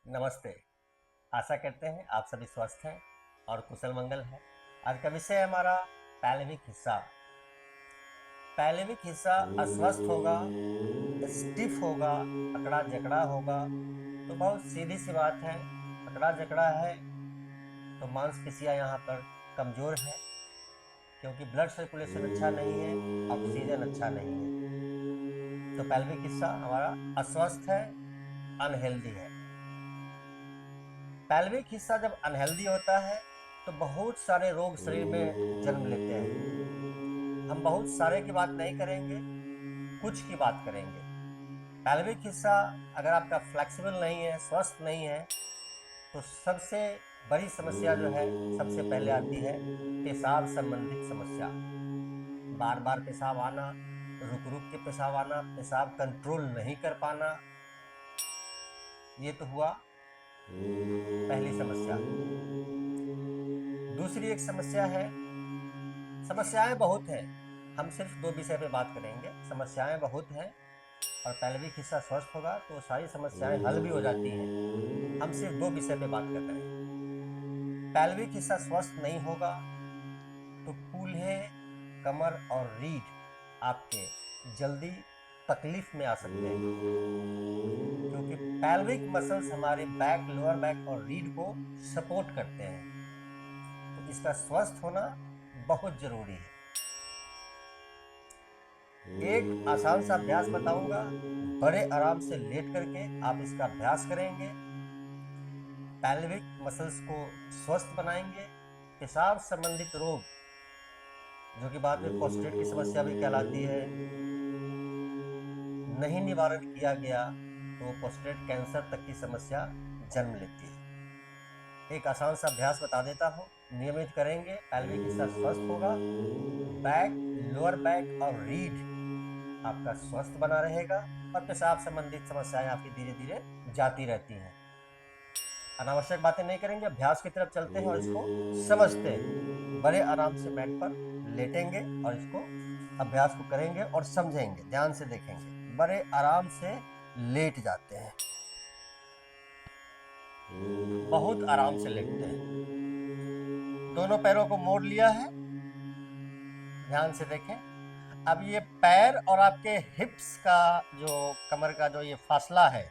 नमस्ते। आशा करते हैं आप सभी स्वस्थ हैं और कुशल मंगल है। आज का विषय है हमारा पैल्विक हिस्सा। पैल्विक हिस्सा अस्वस्थ होगा, स्टिफ होगा, अकड़ा जकड़ा होगा तो बहुत सीधी सी बात है। अकड़ा जकड़ा है तो मांसपेशियां यहाँ पर कमज़ोर है, क्योंकि ब्लड सर्कुलेशन अच्छा नहीं है, ऑक्सीजन अच्छा नहीं है। तो पैल्विक हिस्सा हमारा अस्वस्थ है, अनहेल्दी है। पैल्विक हिस्सा जब अनहेल्दी होता है तो बहुत सारे रोग शरीर में जन्म लेते हैं। हम बहुत सारे की बात नहीं करेंगे, कुछ की बात करेंगे। पैल्विक हिस्सा अगर आपका फ्लेक्सिबल नहीं है, स्वस्थ नहीं है, तो सबसे बड़ी समस्या जो है सबसे पहले आती है पेशाब संबंधित समस्या। बार बार पेशाब आना, रुक रुक के पेशाब आना, पेशाब कंट्रोल नहीं कर पाना, ये तो हुआ पहली समस्या। दूसरी एक समस्या है, समस्याएं बहुत हैं, हम सिर्फ दो विषय पे बात करेंगे। समस्याएं बहुत हैं और पैल्विक हिस्सा स्वस्थ होगा तो सारी समस्याएं हल भी हो जाती हैं। हम सिर्फ दो विषय पे बात कर रहे हैं। पैल्विक हिस्सा स्वस्थ नहीं होगा तो कूल्हे, कमर और रीढ़ आपके जल्दी तकलीफ में आ सकते हैं, क्योंकि पैल्विक मसल्स हमारे बैक, लोअर बैक और रीढ़ को सपोर्ट करते हैं। तो इसका स्वस्थ होना बहुत जरूरी है। एक आसान सा अभ्यास बताऊंगा, बड़े आराम से लेट करके आप इसका अभ्यास करेंगे, पैल्विक मसल्स को स्वस्थ बनाएंगे। पेशाब संबंधित रोग, जो कि बाद में प्रोस्टेट की समस्या भी कहलाती है, नहीं निवारण किया गया तो प्रोस्टेट कैंसर तक की समस्या जन्म लेती है। एक आसान सा अभ्यास बता देता हूँ, नियमित करेंगे, पैल्विक हिस्सा स्वस्थ होगा, बैक, लोअर बैक और रीढ़ आपका स्वस्थ बना रहेगा और पेशाब संबंधित समस्याएं आपकी धीरे धीरे जाती रहती हैं। अनावश्यक बातें नहीं करेंगे, अभ्यास की तरफ चलते हैं और इसको समझते हैं। बड़े आराम से मैट पर लेटेंगे और इसको अभ्यास को करेंगे और समझेंगे, ध्यान से देखेंगे। बड़े आराम से लेट जाते हैं, बहुत आराम से लेटते हैं। दोनों पैरों को मोड़ लिया है, ध्यान से देखें। अब ये पैर और आपके हिप्स का जो कमर का जो ये फासला है,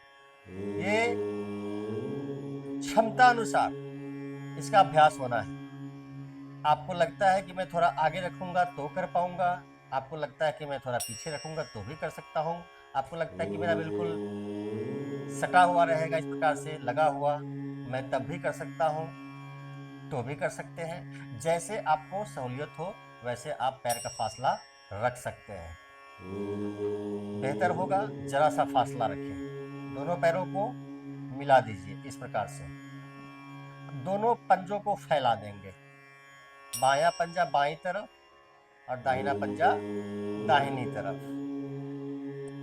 ये क्षमता अनुसार इसका अभ्यास होना है। आपको लगता है कि मैं थोड़ा आगे रखूंगा तो कर पाऊंगा, आपको लगता है कि मैं थोड़ा पीछे रखूंगा तो भी कर सकता हूं, आपको लगता है कि मेरा बिल्कुल सटा हुआ रहेगा, इस प्रकार से लगा हुआ, मैं तब भी कर सकता हूं, तो भी कर सकते हैं। जैसे आपको सहूलियत हो वैसे आप पैर का फासला रख सकते हैं। बेहतर होगा जरा सा फासला रखें। दोनों पैरों को मिला दीजिए इस प्रकार से। दोनों पंजों को फैला देंगे, बायां पंजा बाईं तरफ और दाहिना पंजा दाहिनी तरफ,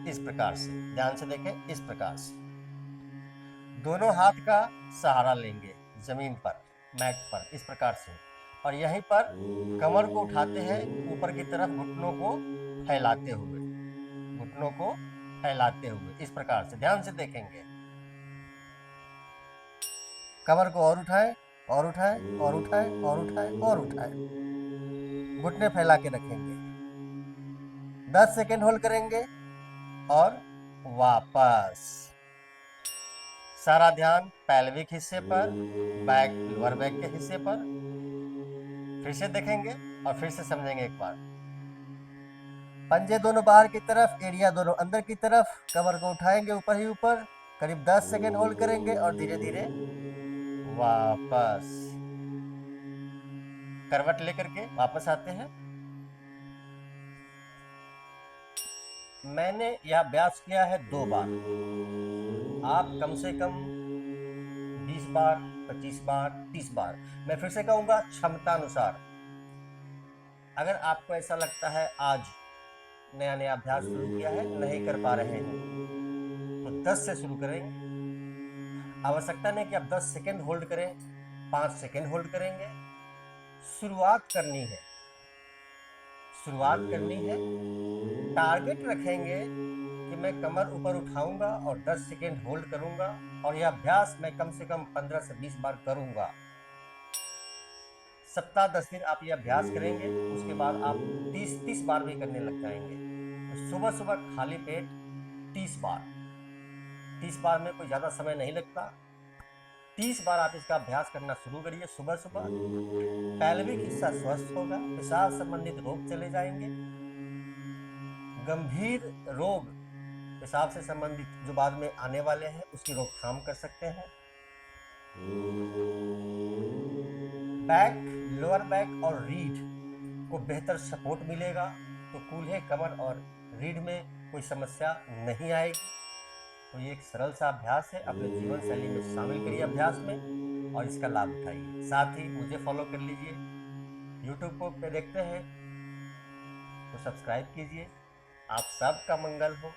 इस प्रकार से। ध्यान से देखें, इस प्रकार से। दोनों हाथ का सहारा लेंगे जमीन पर, मैट पर, इस प्रकार से। और यहीं पर कमर को उठाते हैं ऊपर की तरफ, घुटनों को फैलाते हुए, घुटनों को फैलाते हुए, इस प्रकार से। ध्यान से देखेंगे, कमर को और उठाएं और उठाएं और उठाएं और उठाएं और उठाएं, घुटने फैला के रखेंगे। 10 सेकेंड होल्ड करेंगे और वापस। सारा ध्यान पैल्विक हिस्से पर, बैक, लोअर बैक के हिस्से पर। फिर से देखेंगे और फिर से समझेंगे एक बार। पंजे दोनों बाहर की तरफ, एरिया दोनों अंदर की तरफ। कमर को उठाएंगे ऊपर ही ऊपर, करीब 10 सेकेंड होल्ड करेंगे और धीरे धीरे वापस। करवट लेकर के वापस आते हैं। मैंने यह अभ्यास किया है 2 बार, आप कम से कम 20 बार, 25 बार, 30 बार। मैं फिर से कहूंगा, क्षमता अनुसार। अगर आपको ऐसा लगता है आज नया नया अभ्यास शुरू किया है, नहीं कर पा रहे हैं, तो 10 से शुरू करेंगे। आवश्यकता नहीं कि आप 10 सेकेंड होल्ड करें, 5 सेकेंड होल्ड करेंगे। शुरुआत करनी है, शुरुआत करनी है। टारगेट रखेंगे कि मैं कमर ऊपर उठाऊंगा और 10 सेकेंड होल्ड करूंगा, और यह अभ्यास मैं कम से कम 15 से 20 बार करूंगा। सप्ताह 10 दिन आप ये अभ्यास करेंगे, उसके बाद आप 30 बार भी करने लग जाएंगे। तो सुबह सुबह खाली पेट 30 बार में कोई ज़्यादा समय नहीं लगता। 30 बार आप इसका अभ्यास करना शुरू करिए सुबह सुबह। पैल्विक हिस्सा स्वस्थ होगा, पेशाब संबंधित रोग चले जाएंगे, गंभीर रोग पेशाब से संबंधित जो बाद में आने वाले हैं उसकी रोकथाम कर सकते हैं। बैक, लोअर बैक और रीढ़ को बेहतर सपोर्ट मिलेगा, तो कूल्हे, कमर और रीढ़ में कोई समस्या नहीं आएगी। तो ये एक सरल सा अभ्यास है, अपने जीवन शैली में शामिल करिए अभ्यास में और इसका लाभ उठाइए। साथ ही मुझे फॉलो कर लीजिए, यूट्यूब पे देखते हैं तो सब्सक्राइब कीजिए। आप सबका मंगल हो।